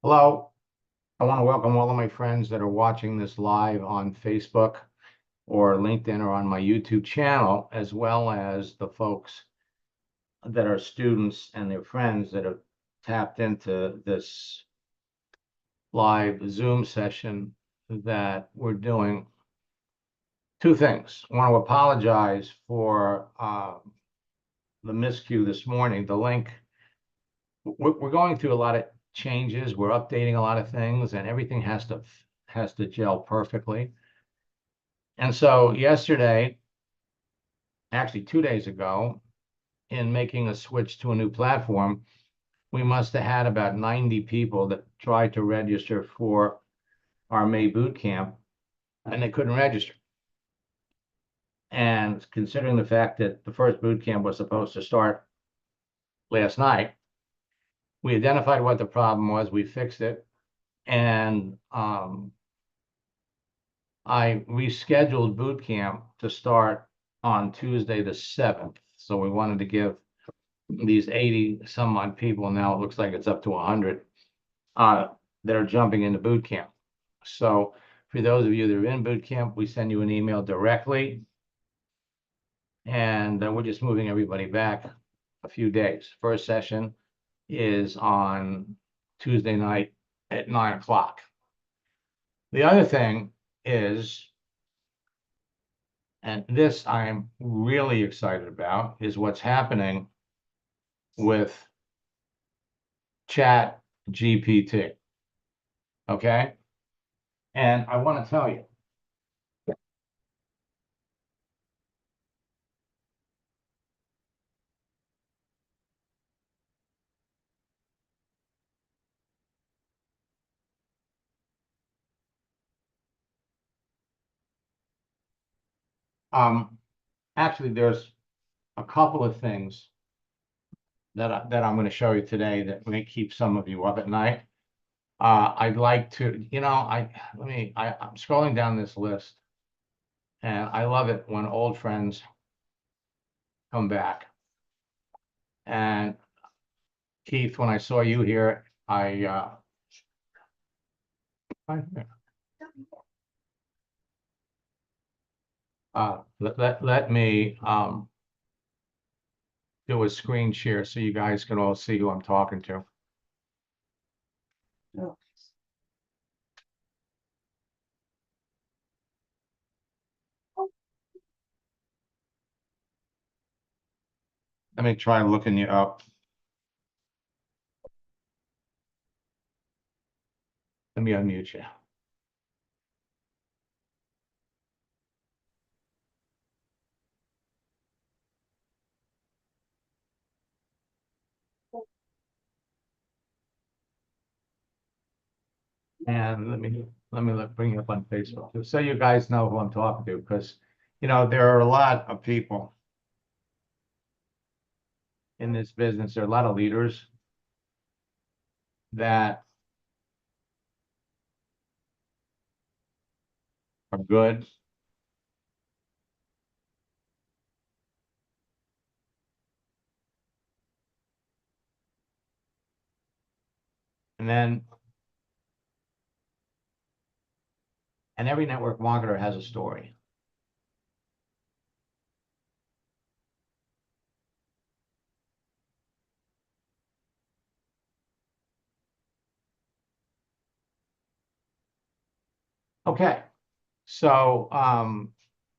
Hello. I want to welcome all of my friends that are watching this live on Facebook or LinkedIn or on my YouTube channel, as well as the folks that are students and their friends that have tapped into this live Zoom session that we're doing. Two things. I want to apologize for the miscue this morning. The link, we're going through a lot of changes. We're updating a lot of things, and everything has to gel perfectly. And so yesterday, actually 2 days ago, in making a switch to a new platform, we must have had about 90 people that tried to register for our May boot camp, and they couldn't register. And considering the fact that the first boot camp was supposed to start last night, we identified what the problem was, we fixed it, and I rescheduled boot camp to start on Tuesday the 7th. So we wanted to give these 80 some odd people, now it looks like it's up to 100, that are jumping into boot camp. So for those of you that are in boot camp, we send you an email directly, and we're just moving everybody back a few days. First session is on Tuesday night at 9 o'clock. The other thing is, and this I'm really excited about, is what's happening with Chat GPT. Okay. And I want to tell you, actually, there's a couple of things that I'm going to show you today that may keep some of you up at night. I'd like to, I'm scrolling down this list, and I love it when old friends come back. And Keith, when I saw you here, let me do a screen share so you guys can all see who I'm talking to. Let me try looking you up. Let me unmute you. And bring you up on Facebook, just so you guys know who I'm talking to, because there are a lot of people in this business. There are a lot of leaders that are good. And every network marketer has a story. Okay, so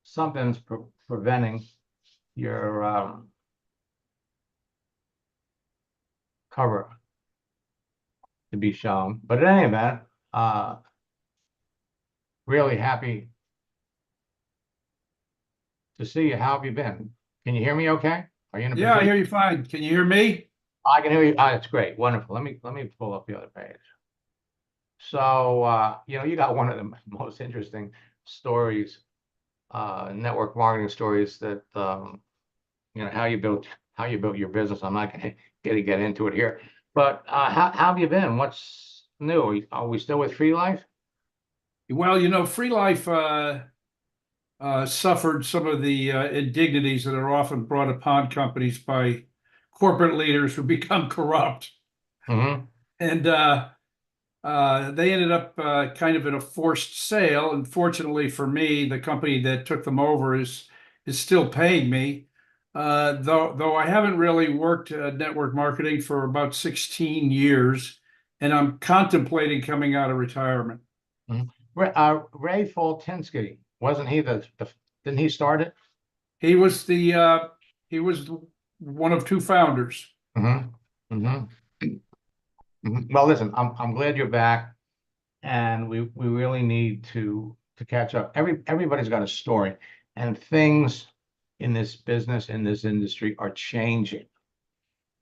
something's preventing your cover to be shown. But in any event, really happy to see you. How have you been? Can you hear me okay? Are you in a Yeah, I position? hear you fine. Can you hear me? I can hear you. That's great. Wonderful. Let me pull up the other page. So you got one of the most interesting stories, network marketing stories, that how you built your business. I'm not going to get into it here, but how have you been? What's new? Are we still with Free Life? Well, Free Life suffered some of the indignities that are often brought upon companies by corporate leaders who become corrupt. Mm-hmm. And They ended up kind of in a forced sale. Unfortunately for me, the company that took them over is still paying me. Though I haven't really worked network marketing for about 16 years, and I'm contemplating coming out of retirement. Ray Foltinsky, wasn't he didn't he start it? He was he was one of two founders. Well, listen, I'm glad you're back, and we really need to catch up. Everybody's got a story, and things in this business, in this industry, are changing.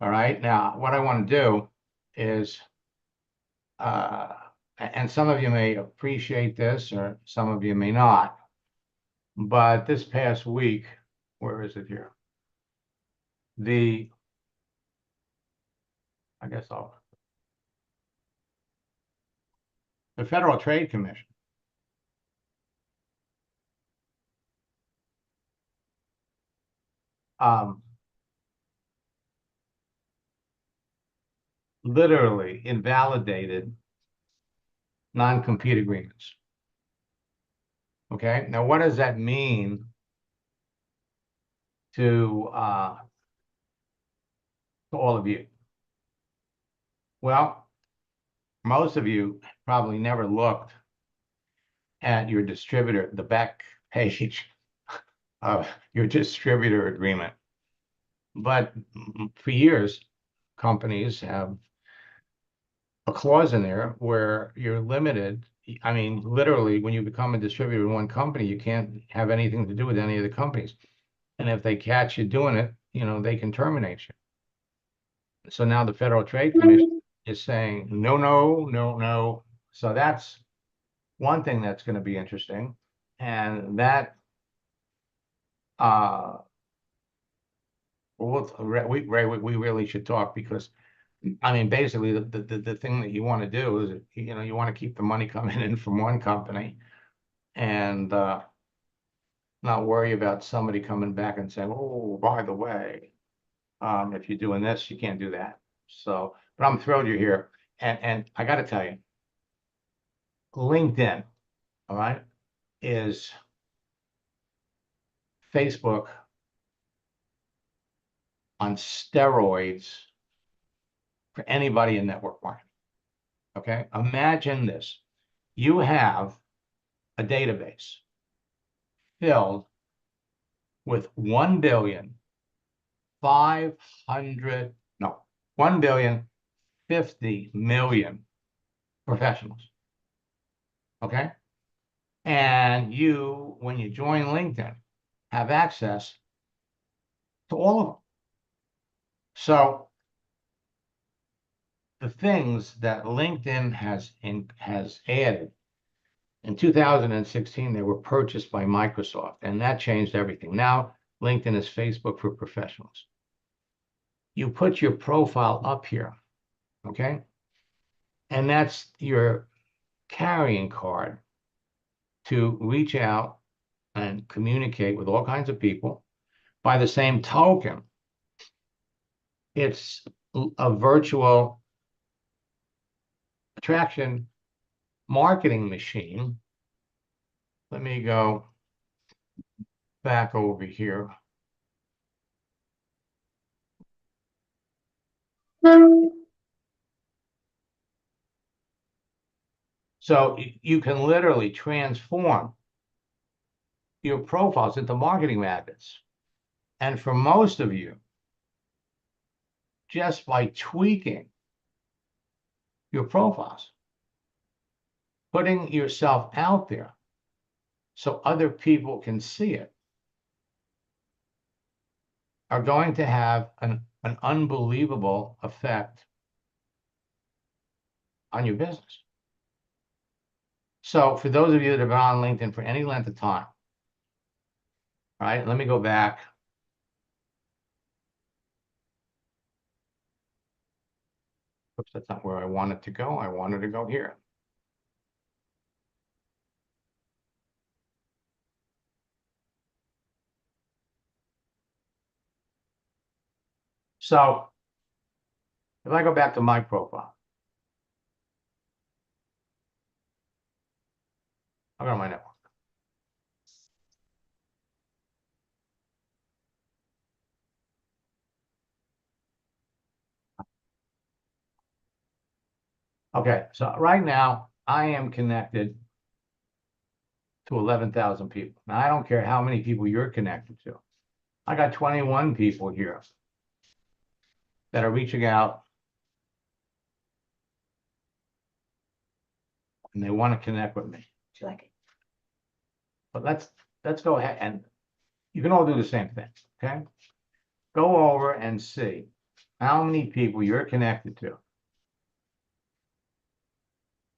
All right. Now, what I want to do is, and some of you may appreciate this, or some of you may not, but this past week, where is it here? I guess the Federal Trade Commission literally invalidated non-compete agreements. Okay, now what does that mean to all of you? Well, most of you probably never looked at your distributor, the back page of your distributor agreement. But for years, companies have a clause in there where you're limited. I mean, literally, when you become a distributor in one company, you can't have anything to do with any of the companies. And if they catch you doing it, they can terminate you. So now the Federal Trade Commission is saying, no, no, no, no. So that's one thing that's going to be interesting. And that, we really should talk, because I mean, basically, the thing that you want to do is, you want to keep the money coming in from one company, and not worry about somebody coming back and saying, oh, by the way, if you're doing this, you can't do that. So, but I'm thrilled you're here. And I got to tell you, LinkedIn, all right, is Facebook on steroids for anybody in network marketing. Okay, imagine this. You have a database filled with 1,50,000,000 professionals. Okay. And you, when you join LinkedIn, have access to all of them. So the things that LinkedIn has added, in 2016, they were purchased by Microsoft, and that changed everything. Now, LinkedIn is Facebook for professionals. You put your profile up here, okay? And that's your carrying card to reach out and communicate with all kinds of people. By the same token, it's a virtual attraction marketing machine. Let me go back over here. So you can literally transform your profiles into marketing magnets. And for most of you, just by tweaking your profiles, putting yourself out there so other people can see it, are going to have an unbelievable effect on your business. So for those of you that have been on LinkedIn for any length of time, all right, let me go back. Oops, that's not where I wanted to go. I wanted to go here. So if I go back to my profile, I'll go to my network. Okay, so right now I am connected to 11,000 people. Now I don't care how many people you're connected to. I got 21 people here that are reaching out and they want to connect with me. Do you like it? But let's go ahead and you can all do the same thing, okay? Go over and see how many people you're connected to.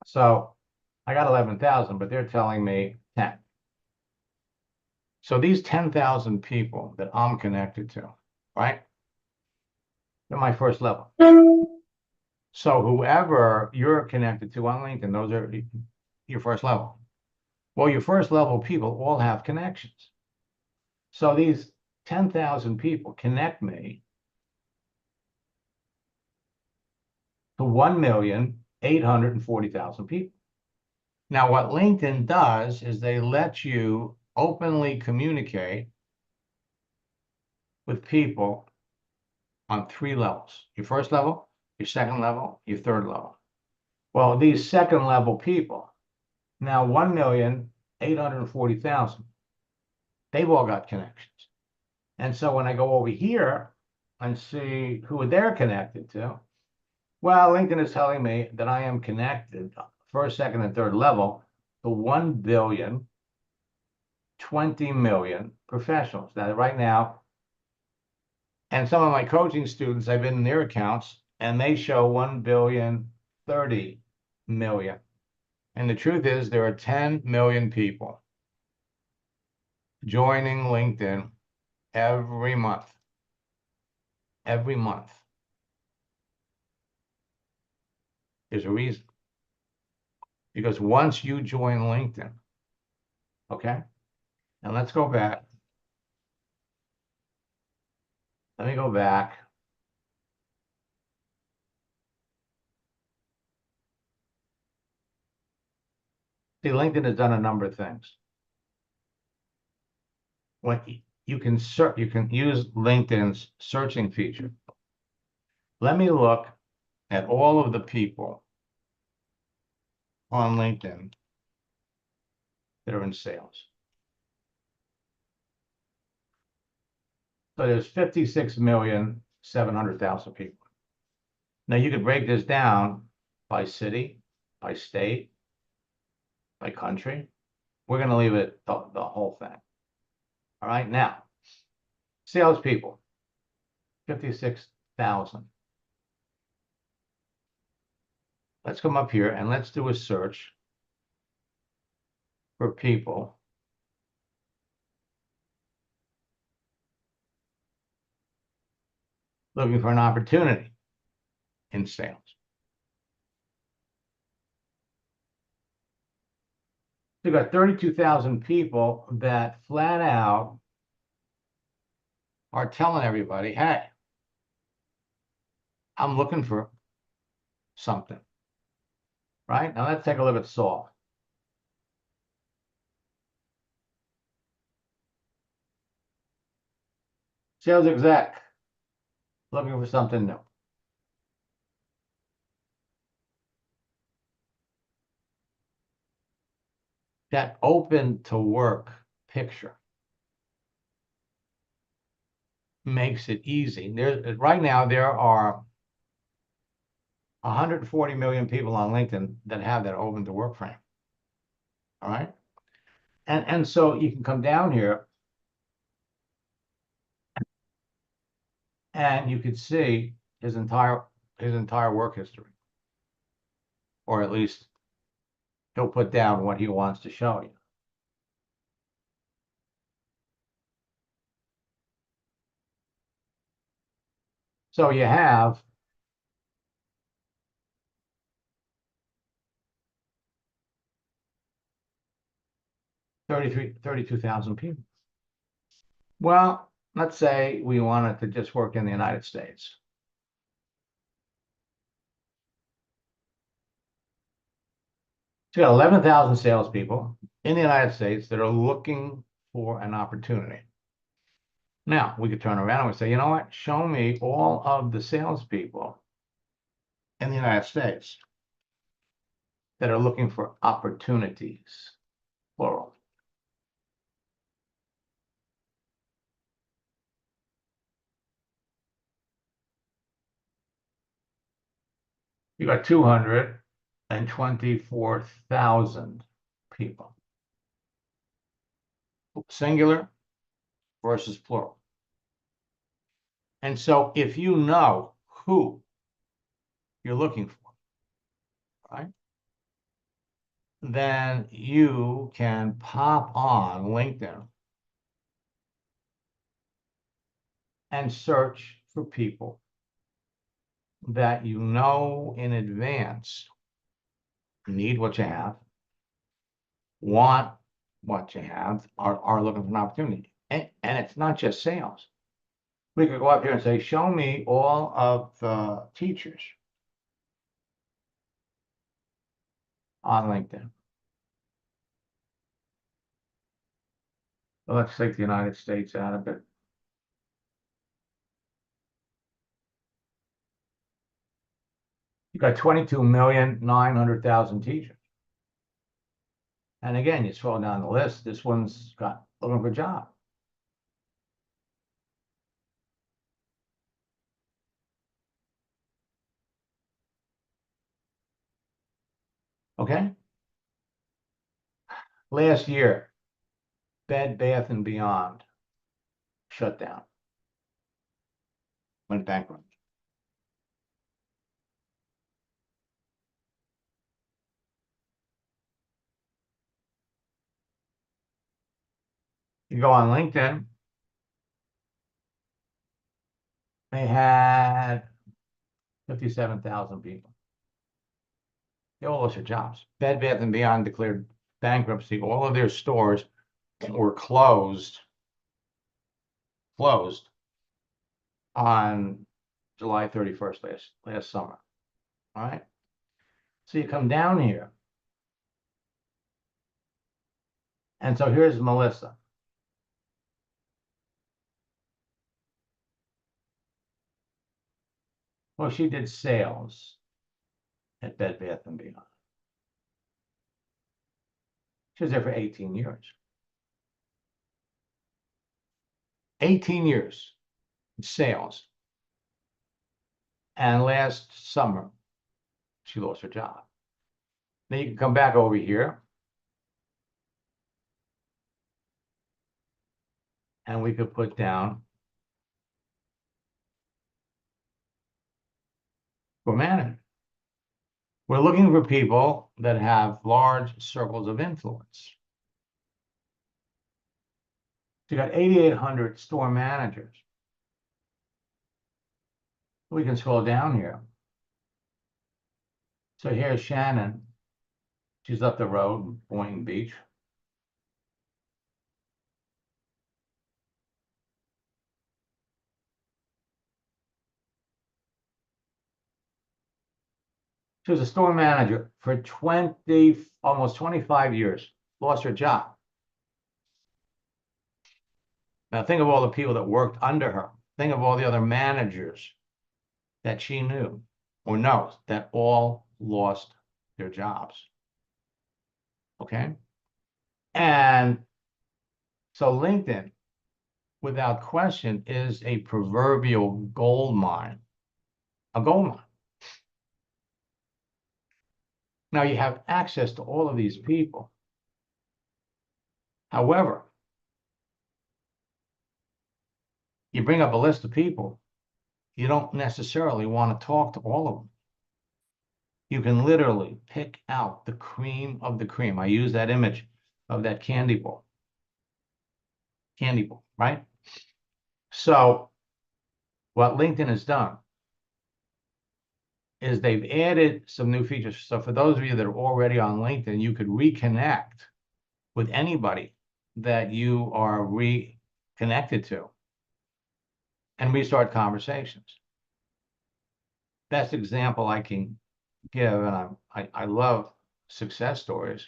So I got 11,000, but they're telling me 10. So these 10,000 people that I'm connected to, right? They're my first level. So whoever you're connected to on LinkedIn, those are your first level. Well, your first level people all have connections. So these 10,000 people connect me to 1,840,000 people. Now, what LinkedIn does is they let you openly communicate with people on 3 levels. Your first level, your second level, your third level. Well, these second level people, now 1,840,000, they've all got connections. And so when I go over here and see who they're connected to, well, LinkedIn is telling me that I am connected first, second, and third level to 1,020,000,000 professionals. Now, right now, and some of my coaching students, I've been in their accounts, and they show 1,030,000,000. And the truth is, there are 10 million people joining LinkedIn every month. Every month. There's a reason. Because once you join LinkedIn, okay? And let's go back. Let me go back. See, LinkedIn has done a number of things. When you can use LinkedIn's searching feature. Let me look at all of the people on LinkedIn that are in sales. So there's 56,700,000 people. Now you could break this down by city, by state, by country. We're going to leave it the whole thing. All right, now, salespeople, 56,000. Let's come up here and let's do a search for people looking for an opportunity in sales. We've got 32,000 people that flat out are telling everybody, hey, I'm looking for something. Right? Now let's take a look at Saul. Sales exec, looking for something new. That open to work picture makes it easy. Right now, there are 140 million people on LinkedIn that have that open to work frame. All right. And so you can come down here and you could see his entire work history. Or at least he'll put down what he wants to show you. So you have 32,000 people. Well, let's say we wanted to just work in the United States. So you got 11,000 salespeople in the United States that are looking for an opportunity. Now, we could turn around and say, you know what? Show me all of the salespeople in the United States that are looking for opportunities, plural. You got 224,000 people. Singular versus plural. And so if you know who you're looking for, right, then you can pop on LinkedIn and search for people that you know in advance need what you have, want what you have, are looking for an opportunity. And it's not just sales. We could go up here and say, show me all of the teachers on LinkedIn. So let's take the United States out of it. You got 22,900,000 teachers. And again, you scroll down the list, this one's got looking for a job. Okay. Last year, Bed Bath and Beyond shut down, went bankrupt. You go on LinkedIn, they had 57,000 people. They all lost their jobs. Bed Bath and Beyond declared bankruptcy. All of their stores were closed on July 31st last summer. All right. So you come down here. And so here's Melissa. Well, she did sales at Bed Bath and Beyond. She was there for 18 years. 18 years in sales. And last summer, she lost her job. Then you can come back over here. And we could put down for manager. We're looking for people that have large circles of influence. So you got 8,800 store managers. We can scroll down here. So here's Shannon. She's up the road in Boynton Beach. She was a store manager for almost 25 years, lost her job. Now think of all the people that worked under her. Think of all the other managers that she knew or knows that all lost their jobs. Okay. And so LinkedIn, without question, is a proverbial gold mine, a gold mine. Now you have access to all of these people. However, you bring up a list of people, you don't necessarily want to talk to all of them. You can literally pick out the cream of the cream. I use that image of that candy bowl, right? So what LinkedIn has done is they've added some new features. So for those of you that are already on LinkedIn, you could reconnect with anybody that you are reconnected to and restart conversations. Best example I can give, and I love success stories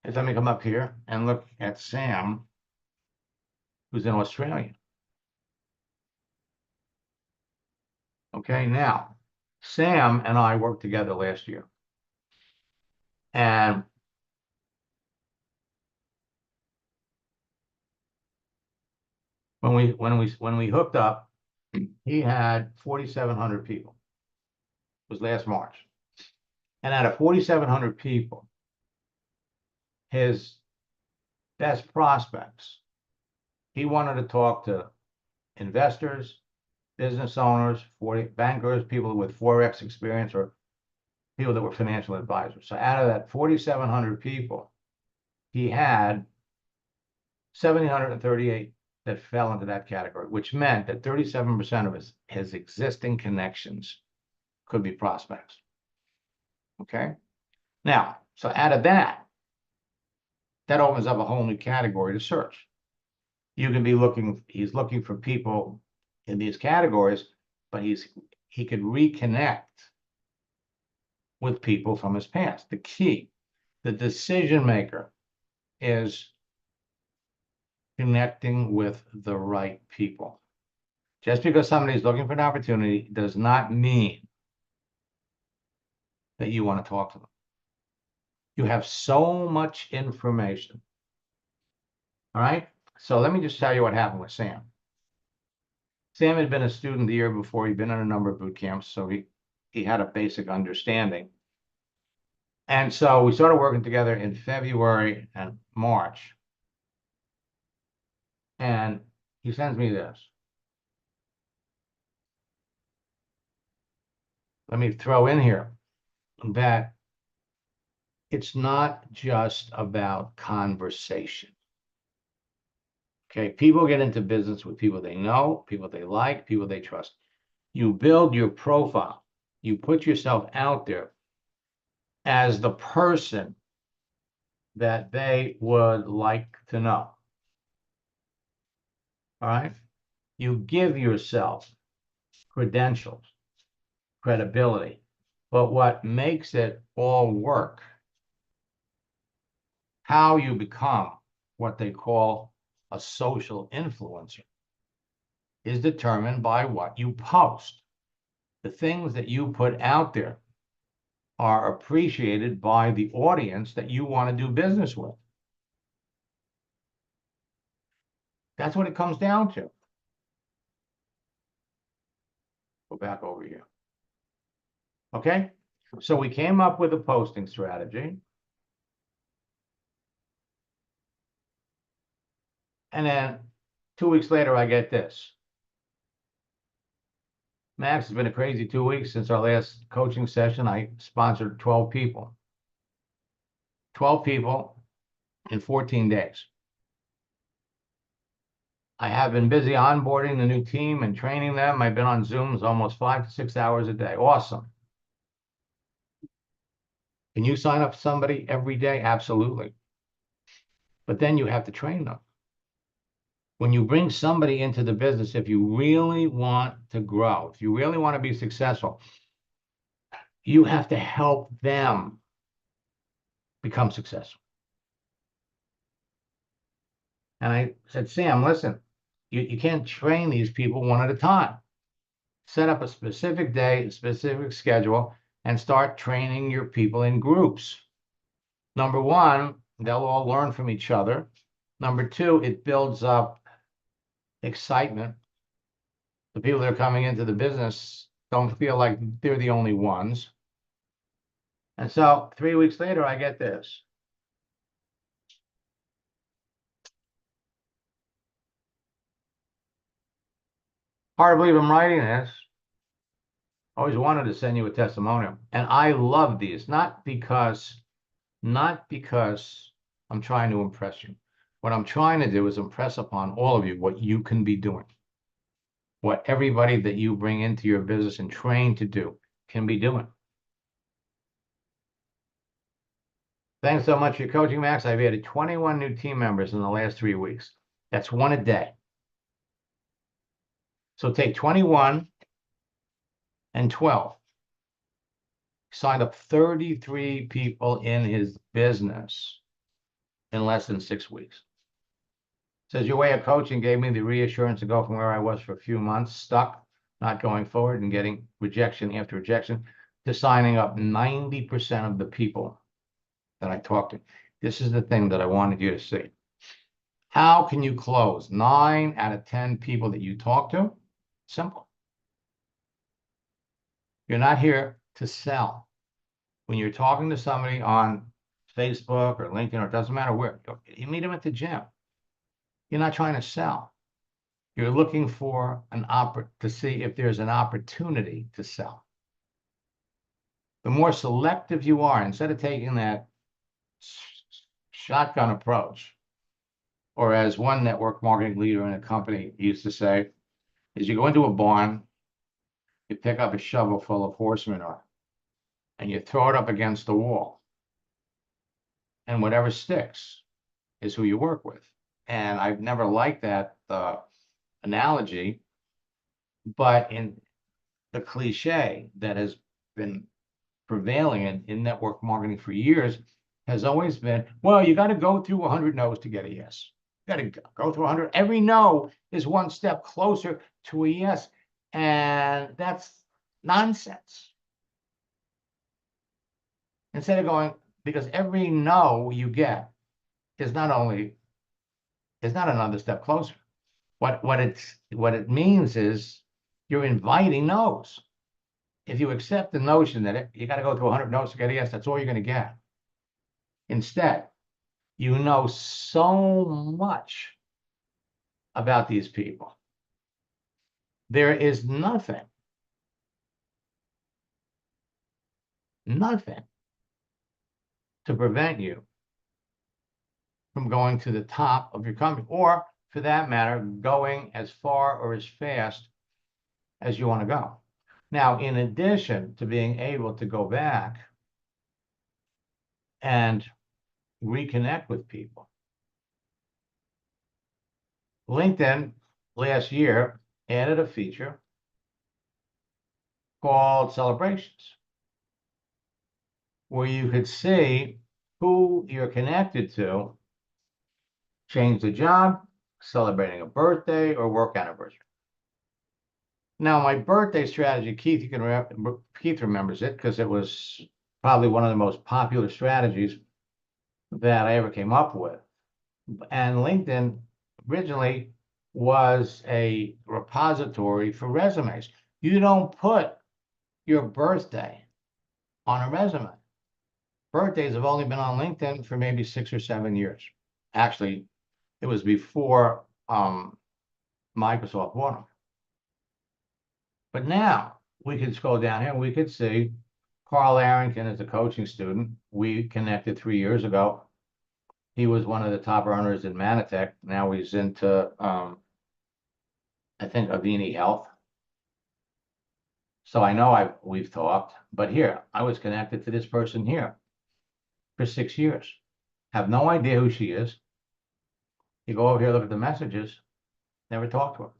is let me come up here and look at Sam, who's in Australia. Okay, now, Sam and I worked together last year. And when we hooked up, he had 4,700 people. It was last March. And out of 4,700 people, his best prospects, he wanted to talk to investors, business owners, 40 bankers, people with Forex experience, or people that were financial advisors. So out of that 4,700 people, he had 1,738 that fell into that category, which meant that 37% of his existing connections could be prospects. Okay. Now, so out of that opens up a whole new category to search. You can be looking, he's looking for people in these categories, but he could reconnect with people from his past. The key, the decision maker, is connecting with the right people. Just because somebody's looking for an opportunity does not mean that you want to talk to them. You have so much information. All right. So let me just tell you what happened with Sam. Sam had been a student the year before. He'd been in a number of boot camps, so he had a basic understanding. And so we started working together in February and March. And he sends me this. Let me throw in here that it's not just about conversation. Okay, people get into business with people they know, people they like, people they trust. You build your profile. You put yourself out there as the person that they would like to know. All right? You give yourself credentials, credibility. But what makes it all work, how you become what they call a social influencer, is determined by what you post. The things that you put out there are appreciated by the audience that you want to do business with. That's what it comes down to. Go back over here. Okay, so we came up with a posting strategy. And then 2 weeks later, I get this. Max, it's been a crazy 2 weeks since our last coaching session. I sponsored 12 people. 12 people in 14 days. I have been busy onboarding the new team and training them. I've been on Zooms almost 5 to 6 hours a day. Awesome. Can you sign up somebody every day? Absolutely. But then you have to train them. When you bring somebody into the business, if you really want to grow, if you really want to be successful, you have to help them become successful. And I said, Sam, listen, you can't train these people one at a time. Set up a specific day, a specific schedule, and start training your people in groups. Number one, they'll all learn from each other. Number two, it builds up excitement. The people that are coming into the business don't feel like they're the only ones. And so 3 weeks later, I get this. Hard to believe I'm writing this. Always wanted to send you a testimonial. And I love these, not because I'm trying to impress you. What I'm trying to do is impress upon all of you what you can be doing. What everybody that you bring into your business and train to do can be doing. Thanks so much for your coaching, Max. I've added 21 new team members in the last 3 weeks. That's one a day. So take 21 and 12. Signed up 33 people in his business in less than 6 weeks. Says your way of coaching gave me the reassurance to go from where I was for a few months, stuck, not going forward and getting rejection after rejection, to signing up 90% of the people that I talked to. This is the thing that I wanted you to see. How can you close 9 out of 10 people that you talk to? Simple. You're not here to sell. When you're talking to somebody on Facebook or LinkedIn, or it doesn't matter where, you meet them at the gym. You're not trying to sell. You're looking for to see if there's an opportunity to sell. The more selective you are, instead of taking that shotgun approach, or as one network marketing leader in a company used to say, is you go into a barn, you pick up a shovel full of horse manure, and you throw it up against the wall. And whatever sticks is who you work with. And I've never liked that analogy, but in the cliche that has been prevailing in network marketing for years has always been, well, you got to go through 100 no's to get a yes. You got to go through 100. Every no is one step closer to a yes. And that's nonsense. Instead of going, because every no you get is not another step closer. What it means is you're inviting no's. If you accept the notion that you got to go through 100 no's to get a yes, that's all you're going to get. Instead, you know so much about these people. There is nothing to prevent you from going to the top of your company, or for that matter, going as far or as fast as you want to go. Now, in addition to being able to go back and reconnect with people, LinkedIn last year added a feature called Celebrations, where you could see who you're connected to, change the job, celebrating a birthday or work anniversary. Now, my birthday strategy, Keith remembers it because it was probably one of the most popular strategies that I ever came up with. And LinkedIn originally was a repository for resumes. You don't put your birthday on a resume. Birthdays have only been on LinkedIn for maybe 6 or 7 years. Actually, it was before Microsoft bought them. But now we could scroll down here and we could see Carl Arrington is a coaching student. We connected 3 years ago. He was one of the top earners in Manatech. Now he's into, I think, Avini Health. So I know we've talked, but here, I was connected to this person here for 6 years. Have no idea who she is. You go over here, look at the messages, never talked to her.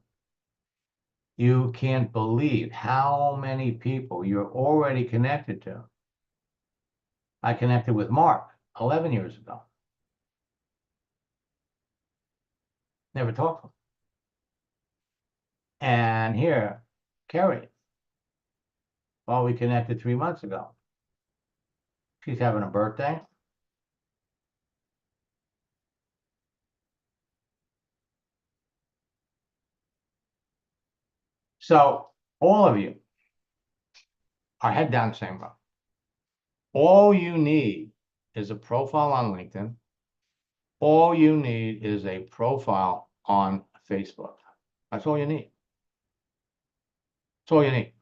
You can't believe how many people you're already connected to. I connected with Mark 11 years ago. Never talked to him. And here, Kerry. Well, we connected 3 months ago. She's having a birthday. So all of you are head down the same road. All you need is a profile on LinkedIn. All you need is a profile on Facebook. That's all you need. That's all you need.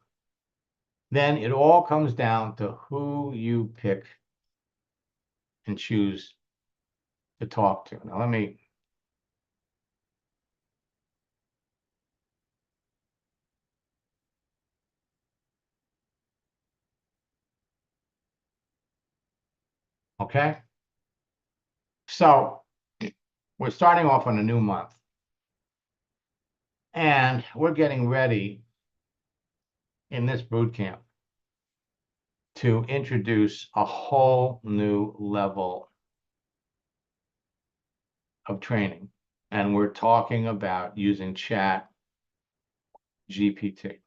Then it all comes down to who you pick and choose to talk to. Now, let me. Okay. So we're starting off on a new month. And we're getting ready in this boot camp to introduce a whole new level of training. And we're talking about using Chat GPT.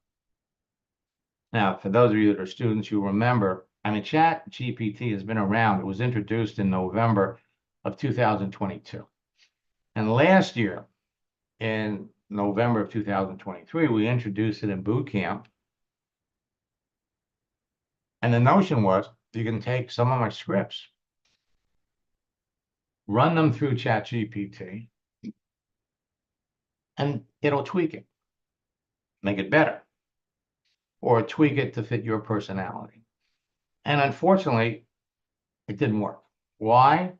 Now, for those of you that are students, you remember, I mean, Chat GPT has been around. It was introduced in November of 2022. And last year, in November of 2023, we introduced it in boot camp. And the notion was you can take some of my scripts, run them through Chat GPT, and it'll tweak it, make it better, or tweak it to fit your personality. And unfortunately, it didn't work. Why?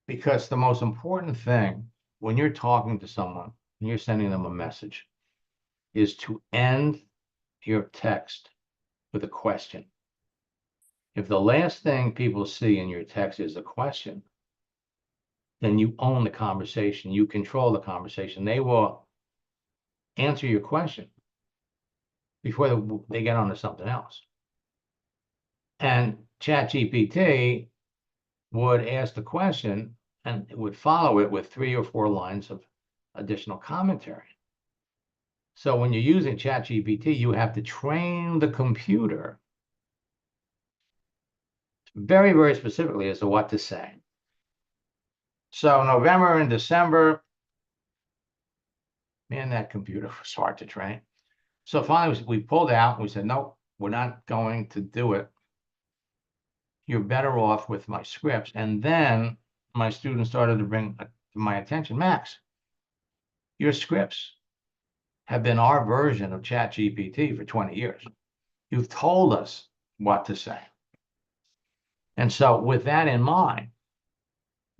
Because the most important thing when you're talking to someone and you're sending them a message is to end your text with a question. If the last thing people see in your text is a question, then you own the conversation, you control the conversation. They will answer your question before they get on to something else. And ChatGPT would ask the question and it would follow it with 3 or 4 lines of additional commentary. So when you're using ChatGPT, you have to train the computer very, very specifically as to what to say. So November and December, man, that computer was hard to train. So finally, we pulled out and we said, nope, we're not going to do it. You're better off with my scripts. And then my students started to bring to my attention, Max, your scripts have been our version of ChatGPT for 20 years. You've told us what to say. And so with that in mind,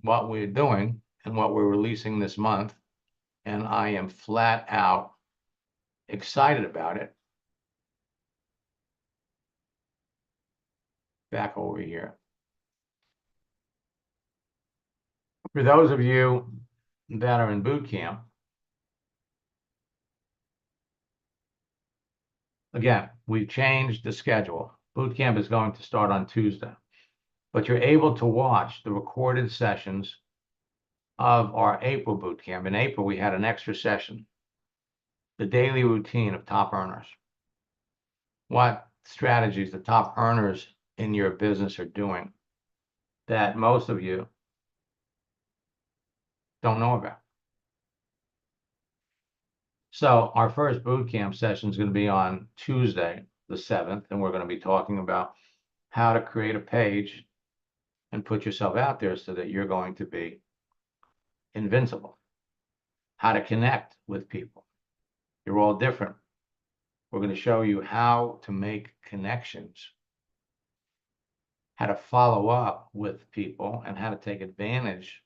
what we're doing and what we're releasing this month, and I am flat out excited about it. Back over here. For those of you that are in boot camp, again, we've changed the schedule. Boot camp is going to start on Tuesday, but you're able to watch the recorded sessions of our April boot camp. In April, we had an extra session, the daily routine of top earners. What strategies the top earners in your business are doing that most of you don't know about. So our first boot camp session is going to be on Tuesday, the 7th, and we're going to be talking about how to create a page and put yourself out there so that you're going to be invincible. How to connect with people. You're all different. We're going to show you how to make connections, how to follow up with people, and how to take advantage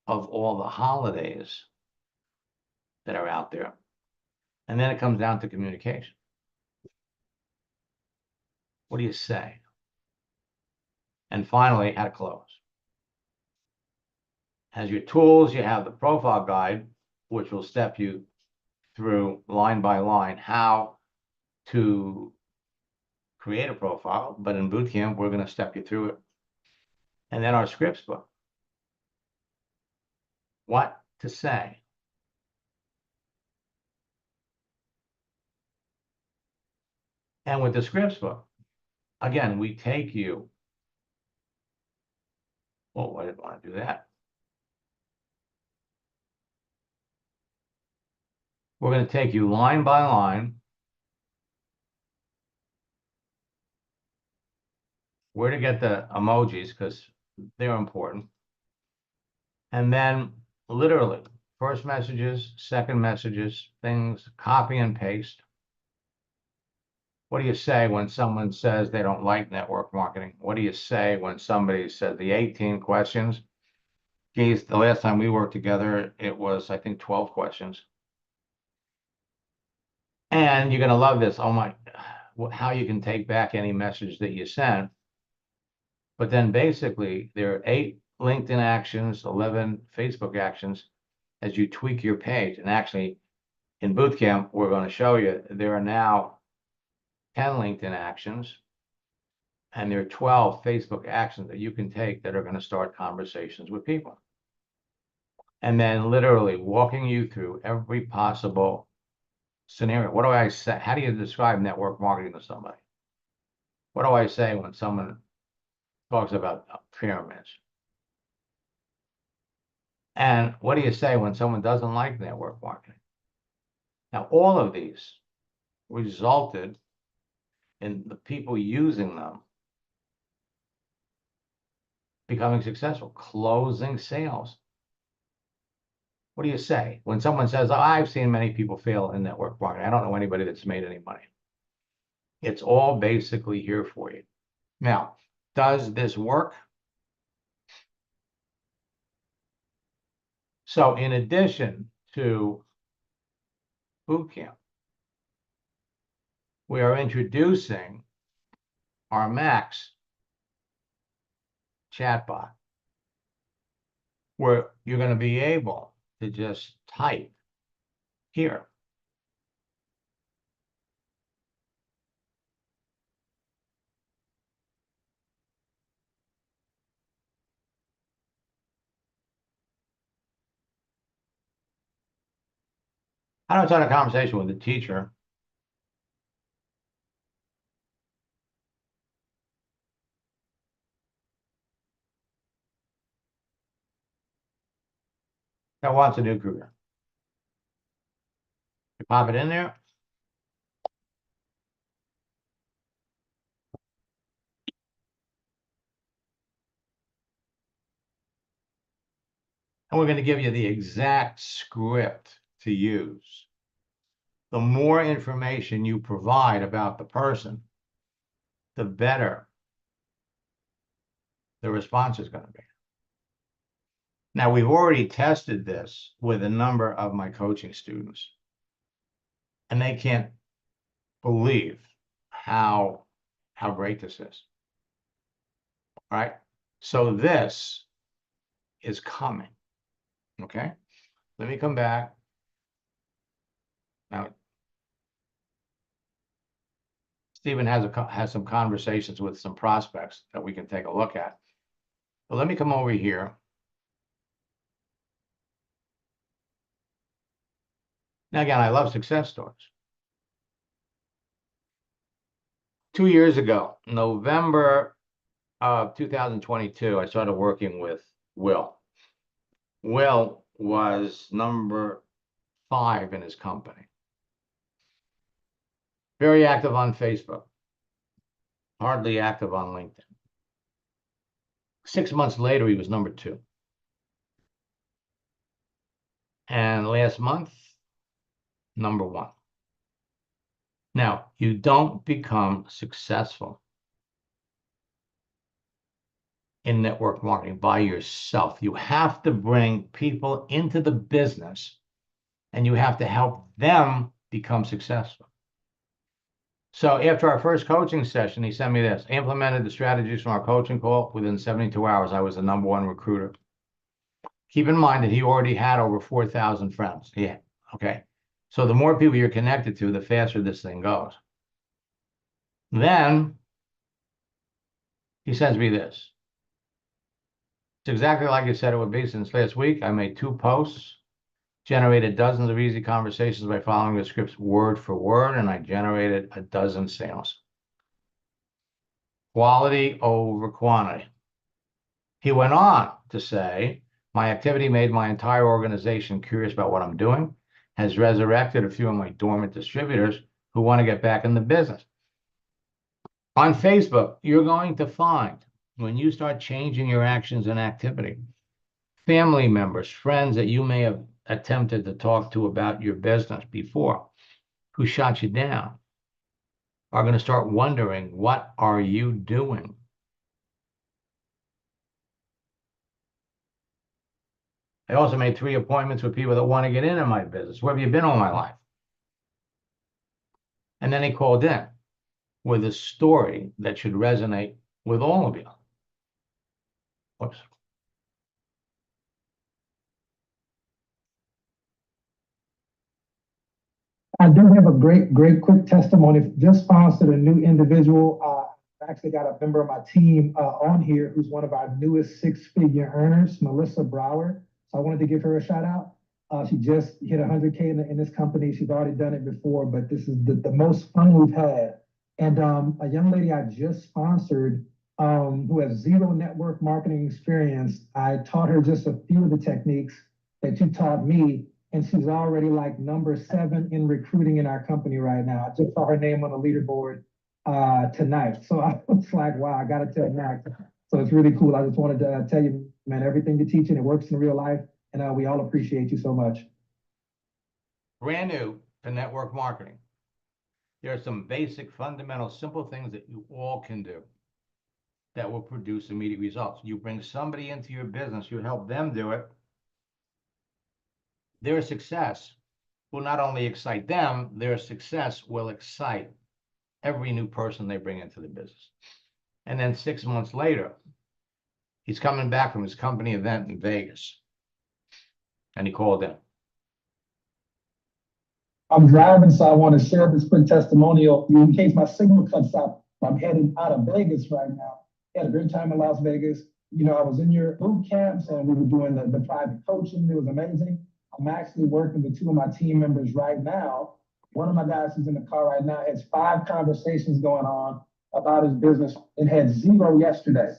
of all the holidays that are out there. And then it comes down to communication. What do you say? And finally, how to close. As your tools, you have the profile guide, which will step you through line by line how to create a profile. But in bootcamp, we're going to step you through it. And then our scripts book. What to say. And with the scripts book, again, we take you. Oh, I didn't want to do that. We're going to take you line by line where to get the emojis because they're important. And then literally first messages, second messages, things, copy and paste. What do you say when someone says they don't like network marketing? What do you say when somebody says the 18 questions? Geez, the last time we worked together, it was, I think, 12 questions. And you're going to love this. Oh my, how you can take back any message that you sent. But then basically there are 8 LinkedIn actions, 11 Facebook actions as you tweak your page. And actually in bootcamp, we're going to show you there are now 10 LinkedIn actions And there are 12 Facebook actions that you can take that are going to start conversations with people. And then literally walking you through every possible scenario. What do I say? How do you describe network marketing to somebody? What do I say when someone talks about pyramids? And what do you say when someone doesn't like network marketing? Now, all of these resulted in the people using them becoming successful, closing sales. What do you say when someone says, oh, I've seen many people fail in network marketing? I don't know anybody that's made any money. It's all basically here for you. Now, does this work? So in addition to boot camp, we are introducing our Max chatbot, where you're going to be able to just type here. I don't start a conversation with a teacher. That wants a new career. You pop it in there. And we're going to give you the exact script to use. The more information you provide about the person, the better the response is going to be. Now, we've already tested this with a number of my coaching students, and they can't believe how great this is. All right? So this is coming. Okay? Let me come back. Now, Stephen has some conversations with some prospects that we can take a look at. But let me come over here. Now, again, I love success stories. 2 years ago, November of 2022, I started working with Will. Will was number 5 in his company. Very active on Facebook. Hardly active on LinkedIn. 6 months later, he was number 2. And last month, number 1. Now, you don't become successful in network marketing by yourself. You have to bring people into the business, and you have to help them become successful. So after our first coaching session, he sent me this. I implemented the strategies from our coaching call. Within 72 hours, I was the number 1 recruiter. Keep in mind that he already had over 4,000 friends. Yeah, okay. So the more people you're connected to, the faster this thing goes. Then he sends me this. It's exactly like you said it would be. Since last week, I made 2 posts, generated dozens of easy conversations by following the scripts word for word, and I generated a dozen sales. Quality over quantity. He went on to say, my activity made my entire organization curious about what I'm doing, has resurrected a few of my dormant distributors who want to get back in the business. On Facebook, you're going to find, when you start changing your actions and activity, family members, friends that you may have attempted to talk to about your business before, who shot you down, are going to start wondering, what are you doing? I also made 3 appointments with people that want to get into my business. Where have you been all my life? And then he called in with a story that should resonate with all of you. Whoops. I do have a great quick testimony. Just sponsored a new individual actually got a member of my team on here who's one of our newest six-figure earners, Melissa Brower. So I wanted to give her a shout out. She just hit 100K in this company. She's already done it before, but this is the most fun we've had. And a young lady I just sponsored who has zero network marketing experience, I taught her just a few of the techniques that you taught me, and she's already like number 7 in recruiting in our company right now. I just saw her name on the leaderboard tonight. So I was like, wow, I got to tell Max. So it's really cool. I just wanted to tell you, man, everything you're teaching, it works in real life. And we all appreciate you so much. Brand new to network marketing. There are some basic, fundamental, simple things that you all can do that will produce immediate results. You bring somebody into your business, you help them do it. Their success will not only excite them, their success will excite every new person they bring into the business. And then 6 months later, he's coming back from his company event in Vegas. And he called in. I'm driving, so I want to share this quick testimonial in case my signal cuts out. I'm heading out of Vegas right now. Had a great time in Las Vegas. You know, I was in your boot camps and we were doing the private coaching. It was amazing. I'm actually working with 2 of my team members right now. One of my guys who's in the car right now has 5 conversations going on about his business and had 0 yesterday.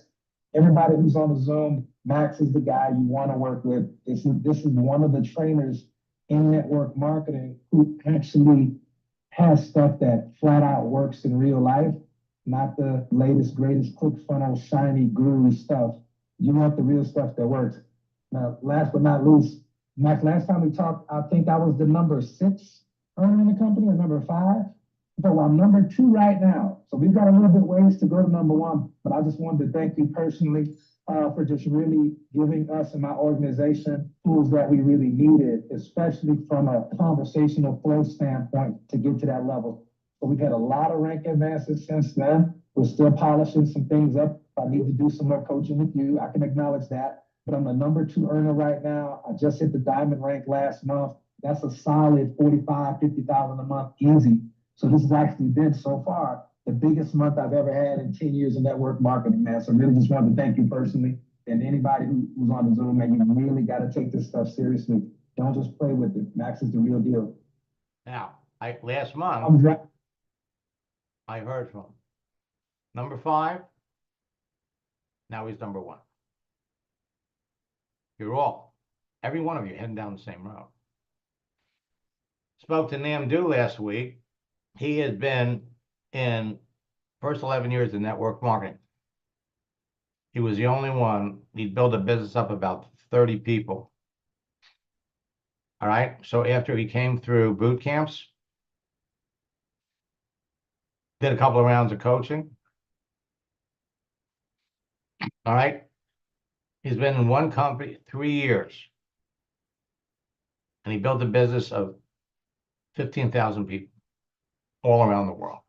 Everybody who's on the Zoom, Max is the guy you want to work with. This is one of the trainers in network marketing who actually has stuff that flat out works in real life, not the latest, greatest ClickFunnels, shiny, guru stuff. You want the real stuff that works. Now, last but not least, Max, last time we talked, I think I was the number 6 earner in the company or number 5. So I'm number 2 right now. So we've got a little bit ways to go to number 1, but I just wanted to thank you personally for just really giving us and my organization tools that we really needed, especially from a conversational flow standpoint to get to that level. So we've had a lot of rank advances since then. We're still polishing some things up. I need to do some more coaching with you. I can acknowledge that, but I'm the number 2 earner right now. I just hit the diamond rank last month. That's a solid 45, 50,000 a month, easy. So this has actually been so far the biggest month I've ever had in 10 years of network marketing, man. So I really just wanted to thank you personally. And anybody who's on the Zoom, man, you really got to take this stuff seriously. Don't just play with it. Max is the real deal. Now, last month, I heard from him. Number 5, now he's number 1. You're all, every one of you, heading down the same road. Spoke to Namdu last week. He has been in first 11 years of network marketing. He was the only one. He'd built a business up about 30 people. All right. So after he came through boot camps, did a couple of rounds of coaching. All right. He's been in one company 3 years. And he built a business of 15,000 people all around the world.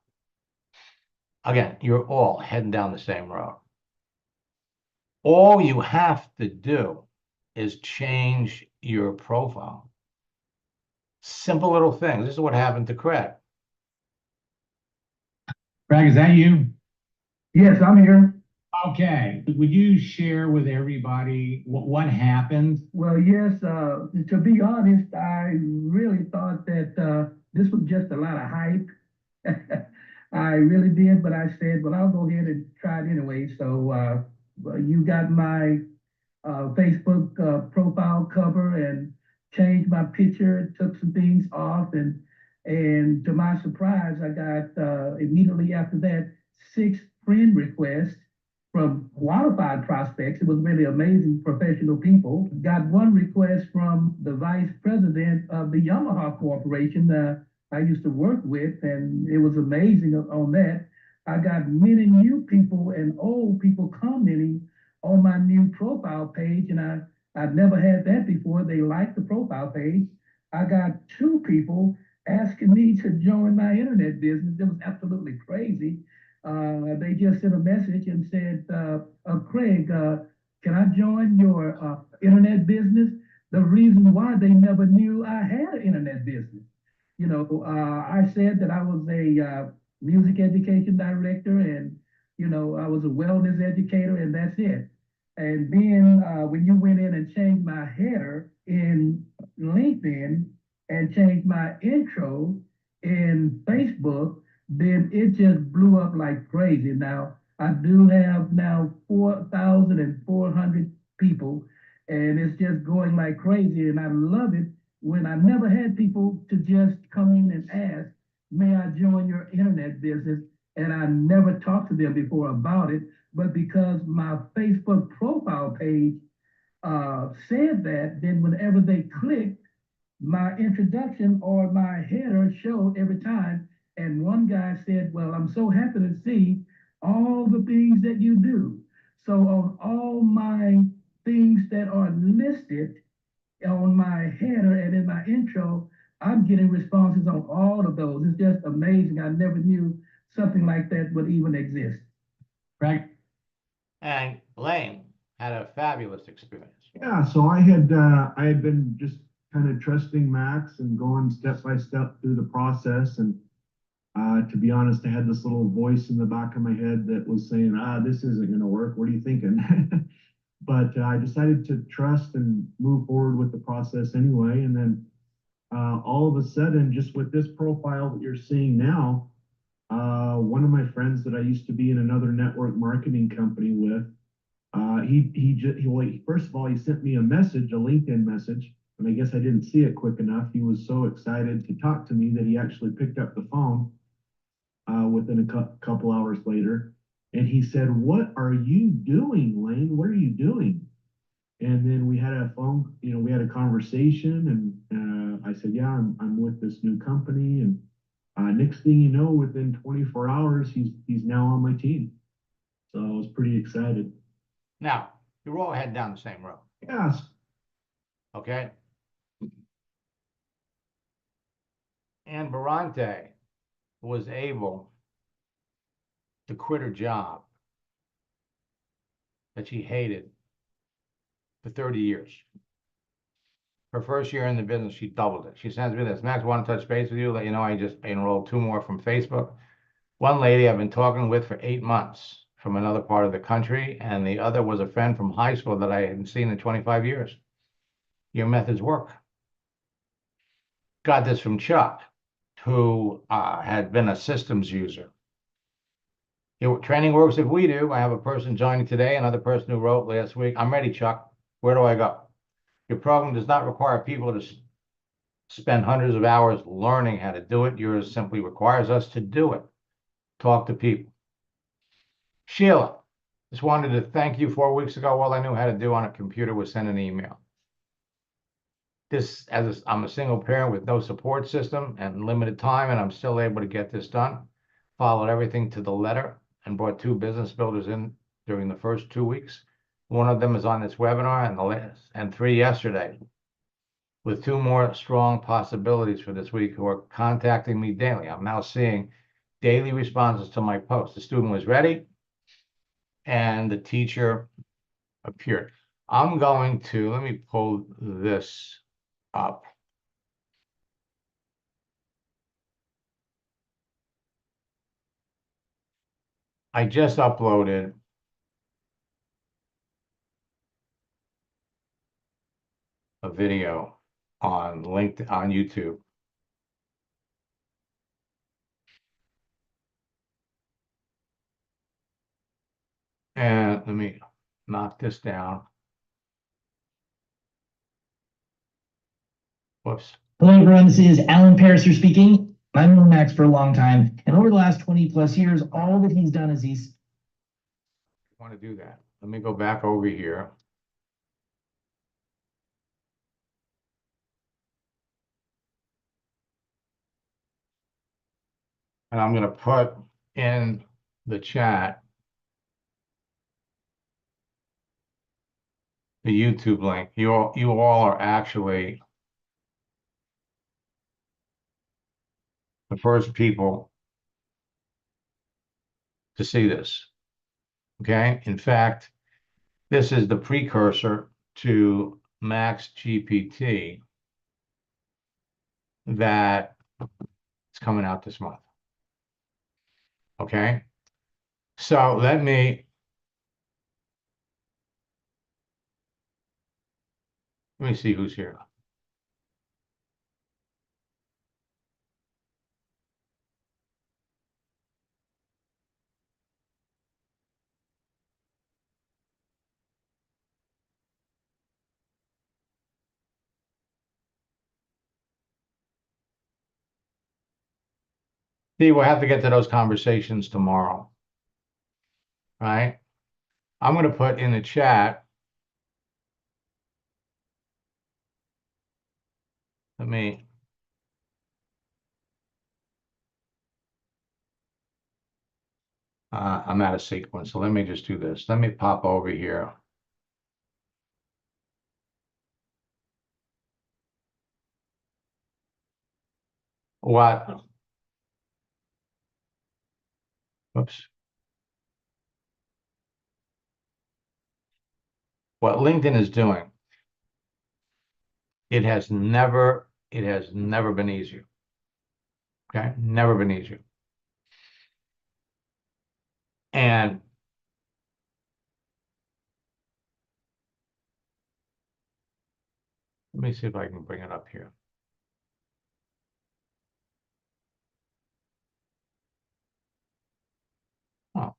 Again, you're all heading down the same road. All you have to do is change your profile. Simple little things. This is what happened to Craig. Craig, is that you? Yes, I'm here. Okay. Would you share with everybody what happened? Well, yes, to be honest, I really thought that this was just a lot of hype. I really did, but I said, well, I'll go ahead and try it anyway. So you got my Facebook profile cover and changed my picture, took some things off, and to my surprise, I got immediately after that 6 friend requests from qualified prospects. It was really amazing professional people. Got 1 request from the vice president of the Yamaha Corporation I used to work with, and it was amazing on that. I got many new people and old people commenting on my new profile page, and I've never had that before. They liked the profile page. I got 2 people asking me to join my internet business. It was absolutely crazy. They just sent a message and said, Craig, can I join your internet business? The reason why they never knew I had an internet business. You know, I said that I was a music education director, and I was a wellness educator and that's it. And then when you went in and changed my header in LinkedIn and changed my intro in Facebook, then it just blew up like crazy. Now, I do have now 4,400 people, and it's just going like crazy. And I love it when I never had people to just come in and ask, may I join your internet business? And I never talked to them before about it, but because my Facebook profile page said that, then whenever they clicked, my introduction or my header showed every time. And one guy said, well, I'm so happy to see all the things that you do. So on all my things that are listed on my header and in my intro, I'm getting responses on all of those. It's just amazing. I never knew something like that would even exist. Right? And Lane had a fabulous experience. Yeah, so I had been just kind of trusting Max and going step by step through the process. And to be honest, I had this little voice in the back of my head that was saying, this isn't going to work. What are you thinking? But I decided to trust and move forward with the process anyway. And then all of a sudden, just with this profile that you're seeing now, one of my friends that I used to be in another network marketing company with, first of all, he sent me a message, a LinkedIn message, and I guess I didn't see it quick enough. He was so excited to talk to me that he actually picked up the phone within a couple hours later. And he said, what are you doing, Lane? What are you doing? And then we had we had a conversation, and I said, yeah, I'm with this new company. And next thing you know, within 24 hours, he's now on my team. So I was pretty excited. Now, you're all heading down the same road, Yes. okay? And Barante was able to quit her job that she hated for 30 years. Her first year in the business, she doubled it. She sends me this, Max, want to touch base with you, let you know I just enrolled 2 more from Facebook. One lady I've been talking with for 8 months from another part of the country, and the other was a friend from high school that I hadn't seen in 25 years. Your methods work. Got this from Chuck, who had been a systems user. Training works if we do. I have a person joining today, another person who wrote last week. I'm ready, Chuck. Where do I go? Your program does not require people to spend hundreds of hours learning how to do it. Yours simply requires us to do it. Talk to people. Sheila, just wanted to thank you. 4 weeks ago, all I knew how to do on a computer was send an email. I'm a single parent with no support system and limited time, and I'm still able to get this done. Followed everything to the letter and brought 2 business builders in during the first 2 weeks. One of them is on this webinar and 3 yesterday, with 2 more strong possibilities for this week who are contacting me daily. I'm now seeing daily responses to my post. The student was ready and the teacher appeared. I'm going to, let me pull this up. I just uploaded a video on LinkedIn, on YouTube. And let me knock this down. Whoops. Hello, everyone. This is Alan Pariser speaking. I've known Max for a long time, and over the last 20 plus years, all that he's done is he's Want to do that. Let me go back over here. And I'm going to put in the chat the YouTube link. You all are actually the first people to see this. Okay. In fact, this is the precursor to Max GPT that is coming out this month. Okay. So let me see who's here. See, we'll have to get to those conversations tomorrow. Right? I'm going to put in the chat. I'm out of sequence, so let me just do this. Let me pop over here. What? Oops. What LinkedIn is doing, it has never been easier. Okay, never been easier. And let me see if I can bring it up here. Oh.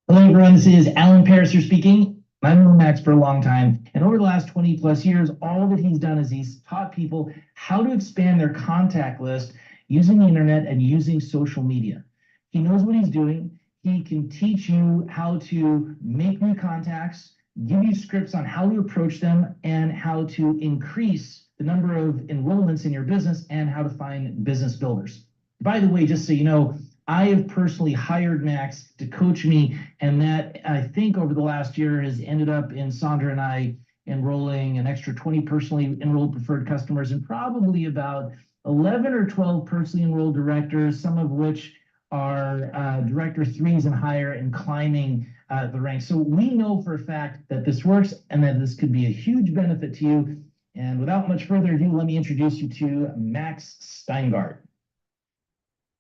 Hello, everyone. This is Alan Pariser speaking. I've known Max for a long time, and over the last 20 plus years, all that he's done is he's taught people how to expand their contact list using the internet and using social media. He knows what he's doing. He can teach you how to make new contacts, give you scripts on how to approach them, and how to increase the number of enrollments in your business and how to find business builders. By the way, just so you know, I have personally hired Max to coach me, and that I think over the last year has ended up in Sandra and I enrolling an extra 20 personally enrolled preferred customers and probably about 11 or 12 personally enrolled directors, some of which are director 3s and higher and climbing the ranks. So we know for a fact that this works and that this could be a huge benefit to you. And without much further ado, let me introduce you to Max Steingart.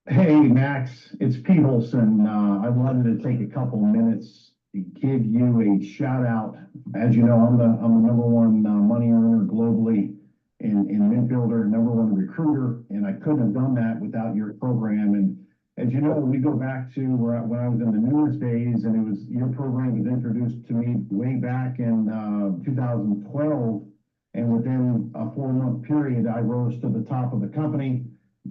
Hey, Max, it's Pete Olson. I wanted to take a couple minutes to give you a shout out. As you know, I'm the number one money earner globally in Mint Builder, number one recruiter, and I couldn't have done that without your program. And as you know, we go back to when I was in the newest days, and your program was introduced to me way back in 2012, and within a 4-month period, I rose to the top of the company.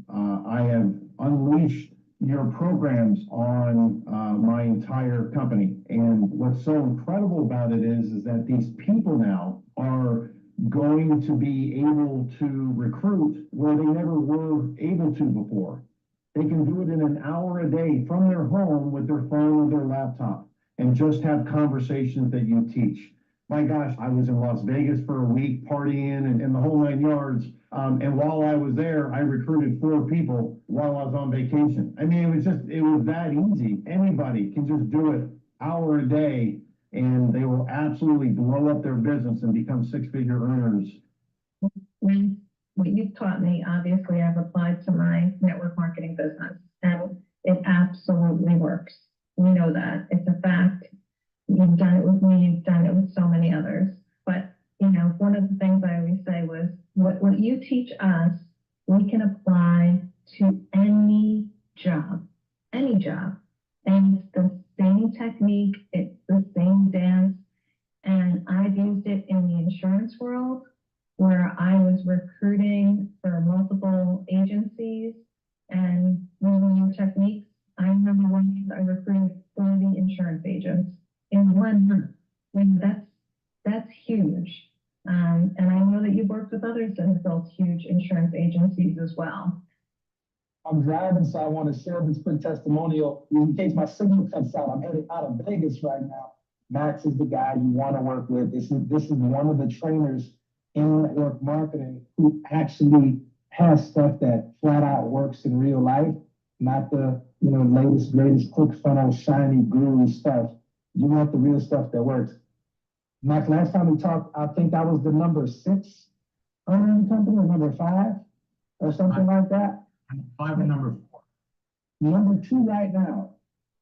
I have unleashed your programs on my entire company. And what's so incredible about it is that these people now are going to be able to recruit where they never were able to before. They can do it in an hour a day from their home with their phone or their laptop and just have conversations that you teach. My gosh, I was in Las Vegas for a week partying and the whole 9 yards. And while I was there, I recruited 4 people while I was on vacation. I mean, it was that easy. Anybody can just do it hour a day and they will absolutely blow up their business and become 6-figure earners. What you've taught me, obviously I've applied to my network marketing business and it absolutely works. We know that. It's a fact. You've done it with me, you've done it with so many others. But, you know, one of the things I always say was, what you teach us, we can apply to any job. And it's the same technique, it's the same dance. And I've used it in the insurance world, where I was recruiting for multiple agencies and using your techniques. I remember one I recruited 40 insurance agents in 1 month. And that's huge. And I know that you've worked with others that have built huge insurance agencies as well. I'm driving, so I want to share this quick testimonial. In case my signal cuts out, I'm headed out of Vegas right now. Max is the guy you want to work with. This is one of the trainers in network marketing who actually has stuff that flat out works in real life, not the latest, greatest ClickFunnels, shiny, guru stuff. You want the real stuff that works. Max, last time we talked, I think I was the number 6 owner in the company, or number 5. or something like that. 5 and number 4. Number 2 right now.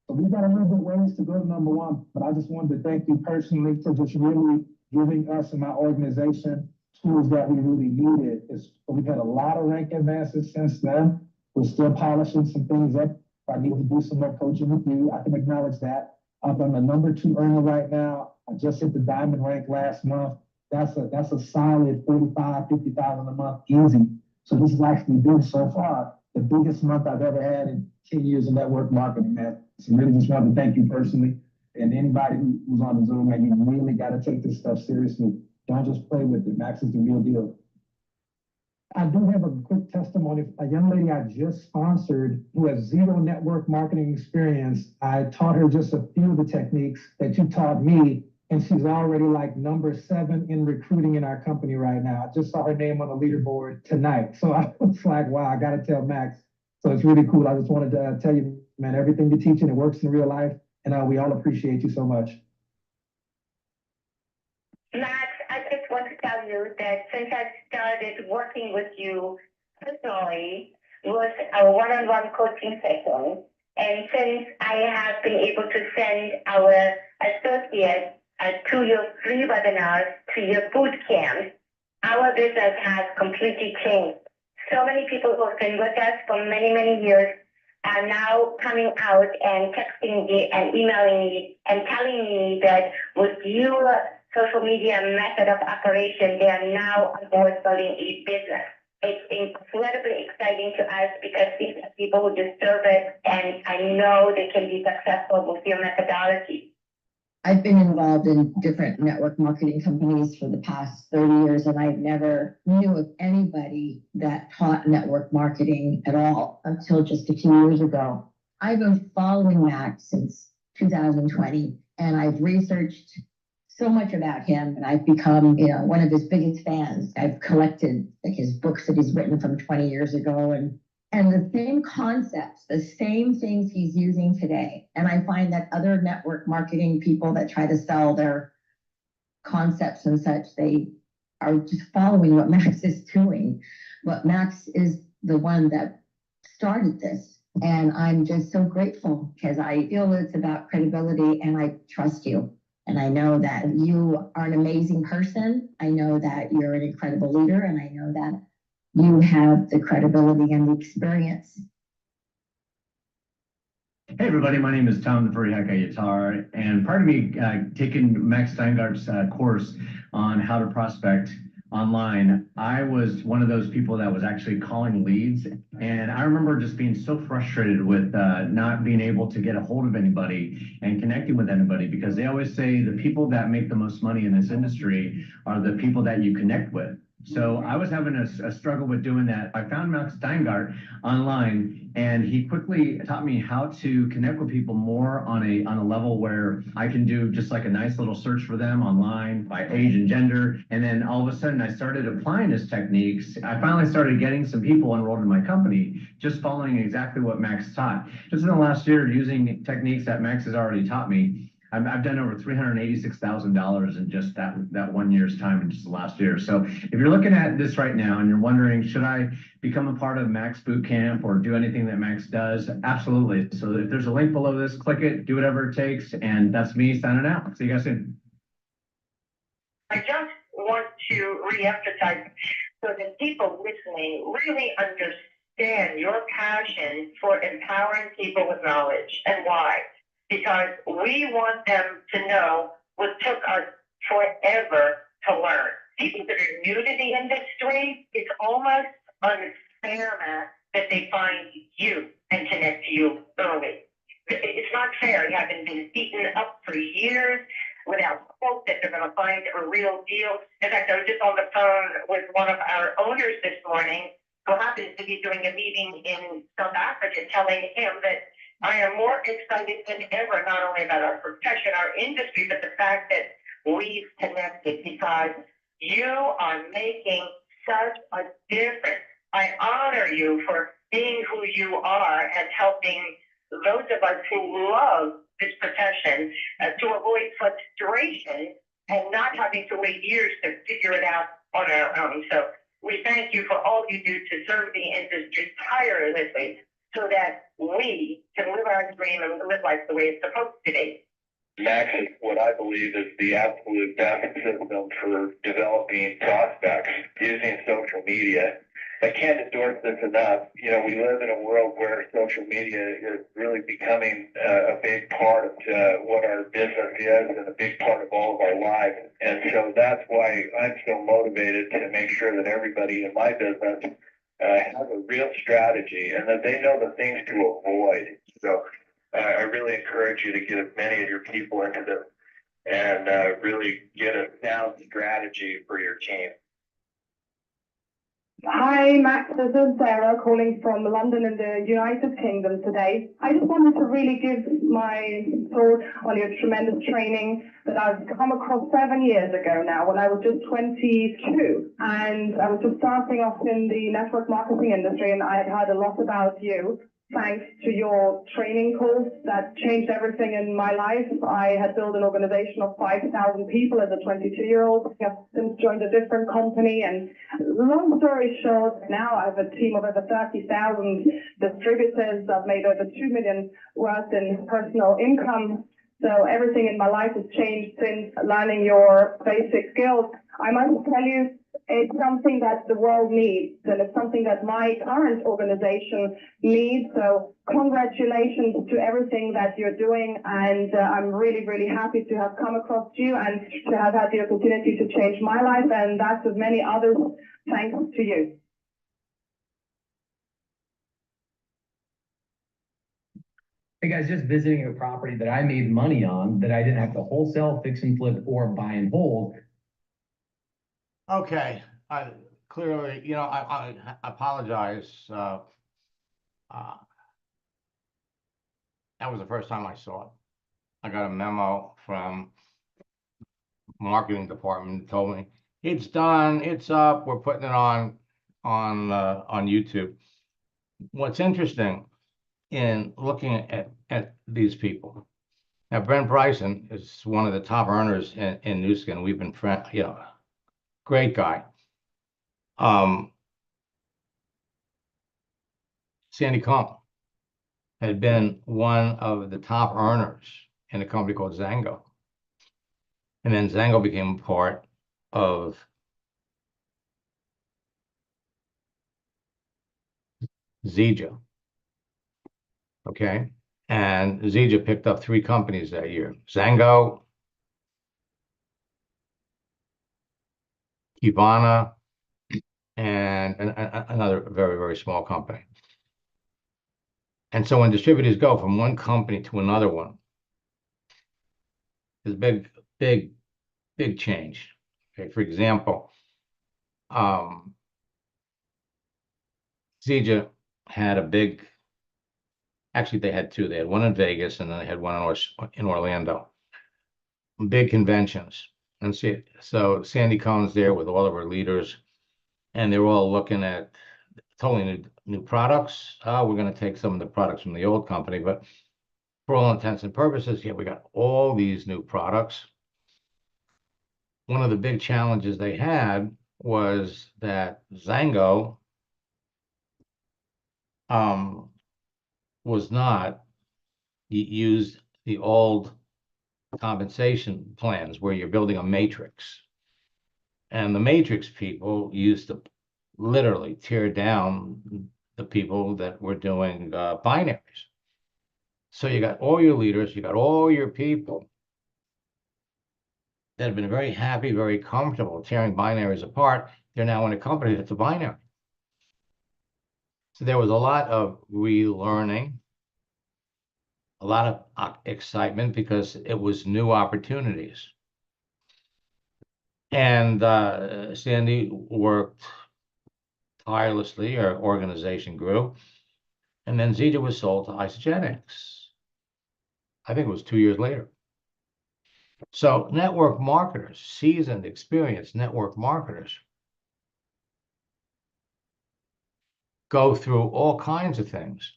So we've got a little bit ways to go to number 1, but I just wanted to thank you personally for just really giving us and my organization tools that we really needed. We've had a lot of rank advances since then. We're still polishing some things up. I need to do some more coaching with you. I can acknowledge that. I'm the number 2 earner right now. I just hit the diamond rank last month. That's a solid 45, 50,000 a month easy. So this has actually been so far the biggest month I've ever had in 10 years of network marketing, man. So really just wanted to thank you personally. And anybody who's on the Zoom, man, you really got to take this stuff seriously. Don't just play with it. Max is the real deal. I do have a quick testimony. A young lady I just sponsored who has zero network marketing experience. I taught her just a few of the techniques that you taught me, and she's already like number 7 in recruiting in our company right now. I just saw her name on the leaderboard tonight. So I was like, wow, I got to tell Max. So it's really cool. I just wanted to tell you, man, everything you're teaching, it works in real life. And we all appreciate you so much. Max, I just want to tell you that since I started working with you personally, was a one-on-one coaching session. And since I have been able to send our associates to your free webinars, to your boot camp, our business has completely changed. So many people who have been with us for many, many years are now coming out and texting me and emailing me and telling me that with your social media method of operation, they are now on board building a business. It's incredibly exciting to us because these are people who deserve it, and I know they can be successful with your methodology. I've been involved in different network marketing companies for the past 30 years, and I never knew of anybody that taught network marketing at all until just a few years ago. I've been following Max since 2020, and I've researched so much about him, and I've become, one of his biggest fans. I've collected his books that he's written from 20 years ago, and the same concepts, the same things he's using today. And I find that other network marketing people that try to sell their concepts and such, they are just following what Max is doing. But Max is the one that started this. And I'm just so grateful because I feel it's about credibility, and I trust you. And I know that you are an amazing person. I know that you're an incredible leader, and I know that you have the credibility and the experience. Hey everybody, my name is Tom the Furry Hakayatar, and part of me taking Max Steingart's course on how to prospect online, I was one of those people that was actually calling leads, and I remember just being so frustrated with not being able to get a hold of anybody and connecting with anybody, because they always say the people that make the most money in this industry are the people that you connect with. So I was having a struggle with doing that. I found Max Steingart online, and he quickly taught me how to connect with people more on a level where I can do just like a nice little search for them online by age and gender. And then all of a sudden I started applying his techniques. I finally started getting some people enrolled in my company just following exactly what Max taught. Just in the last year, using techniques that Max has already taught me, I've done over $386,000 in just that 1 year's time in just the last year. So if you're looking at this right now and you're wondering, should I become a part of Max Bootcamp or do anything that Max does? Absolutely. So if there's a link below this, click it, do whatever it takes. And that's me signing out. See you guys soon. I just want to reemphasize so that people listening really understand your passion for empowering people with knowledge and why. Because we want them to know what took us forever to learn. People that are new to the industry, it's almost unfair, Matt, that they find you and connect to you early. It's not fair. You haven't been beaten up for years without hope that they're going to find a real deal. In fact, I was just on the phone with one of our owners this morning who happens to be doing a meeting in South Africa, telling him that I am more excited than ever, not only about our profession, our industry, but the fact that we've connected, because you are making such a difference. I honor you for being who you are and helping those of us who love this profession to avoid frustration and not having to wait years to figure it out on our own. So We thank you for all you do to serve the industry tirelessly so that we can live our dream and live life the way it's supposed to be. Max is what I believe is the absolute best system for developing prospects using social media. I can't endorse this enough. You know, we live in a world where social media is really becoming a big part of what our business is and a big part of all of our lives. And so that's why I'm so motivated to make sure that everybody in my business has a real strategy and that they know the things to avoid. So I really encourage you to get as many of your people into this and really get a sound strategy for your team. Hi, Max. This is Sarah calling from London in the United Kingdom today. I just wanted to really give my thoughts on your tremendous training that I've come across 7 years ago now when I was just 22. And I was just starting off in the network marketing industry, and I had heard a lot about you. Thanks to your training course that changed everything in my life. I had built an organization of 5,000 people as a 22-year-old. I've since joined a different company, and long story short, now I have a team of over 30,000 distributors. I've made over 2 million worth in personal income. So everything in my life has changed since learning your basic skills. I must tell you, it's something that the world needs, and it's something that my current organization needs. So congratulations to everything that you're doing. And I'm really, really happy to have come across you and to have had the opportunity to change my life and that of many others. Thanks to you. Hey guys, just visiting a property that I made money on that I didn't have to wholesale, fix and flip, or buy and hold. Okay, clearly, you know, I apologize. That was the first time I saw it. I got a memo from marketing department that told me it's done, it's up, we're putting it on YouTube. What's interesting in looking at these people. Now, Brent Bryson is one of the top earners in Nu Skin. We've been friends, you know, great guy. Sandy Cohn had been one of the top earners in a company called Zango. And then Zango became part of Zija. Okay. And Zija picked up 3 companies that year. Zango, Ivana, and another very, very small company. And so when distributors go from one company to another one, there's big change. Okay, for example, Zija had a big, actually they had 2. They had one in Vegas and then they had one in Orlando. Big conventions. And so Sandy Cohn's there with all of her leaders, and they're all looking at totally new products. We're going to take some of the products from the old company, but for all intents and purposes, yeah, we got all these new products. One of the big challenges they had was that Zango was not used the old compensation plans where you're building a matrix. And the matrix people used to literally tear down the people that were doing binaries. So you got all your leaders, you got all your people that have been very happy, very comfortable tearing binaries apart. They're now in a company that's a binary. So there was a lot of relearning, a lot of excitement because it was new opportunities. And Sandy worked tirelessly, her organization grew. And then Zija was sold to Isagenix. I think it was 2 years later. So network marketers, seasoned, experienced network marketers, go through all kinds of things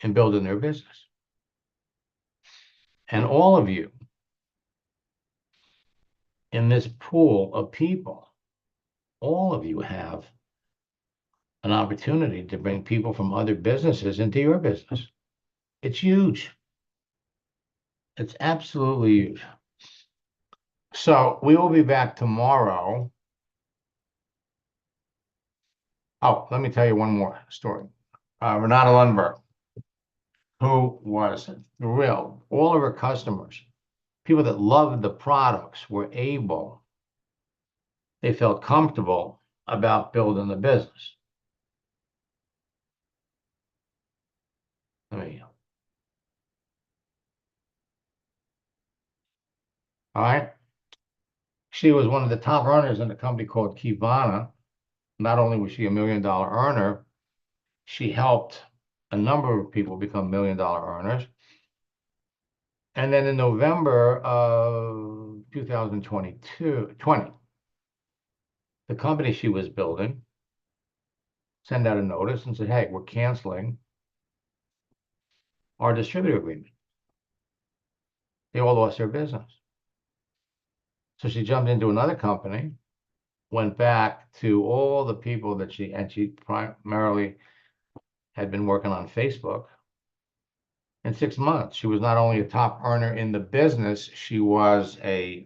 in building their business. And all of you in this pool of people, all of you have an opportunity to bring people from other businesses into your business. It's huge. It's absolutely huge. So we will be back tomorrow. Oh, let me tell you one more story. Renata Lundberg, who was thrilled. All of her customers, people that loved the products, were able, they felt comfortable about building the business. All right. She was one of the top earners in a company called Kivana. Not only was she $1 million earner, she helped a number of people become $1 million earners. And then in November of 2020, the company she was building sent out a notice and said, hey, we're canceling our distributor agreement. They all lost their business. So she jumped into another company, went back to all the people that she primarily had been working on Facebook. In 6 months, she was not only a top earner in the business, she was a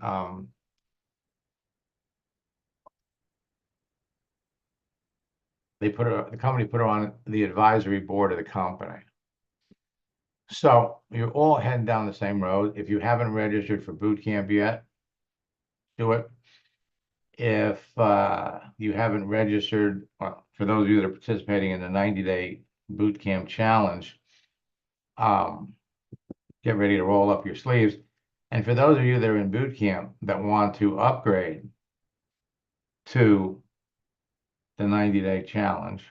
the company put her on the advisory board of the company. So you're all heading down the same road. If you haven't registered for boot camp yet, do it. If you haven't registered, for those of you that are participating in the 90-day boot camp challenge, get ready to roll up your sleeves. And for those of you that are in boot camp that want to upgrade to the 90-day challenge,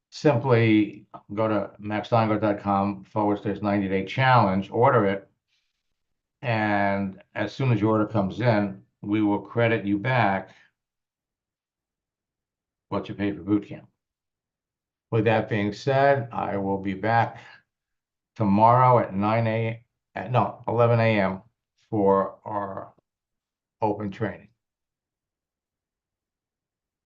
simply go to maxsteingart.com/90-day challenge, order it, and as soon as your order comes in, we will credit you back what you paid for boot camp. With that being said, I will be back tomorrow at 11 a.m. for our open training.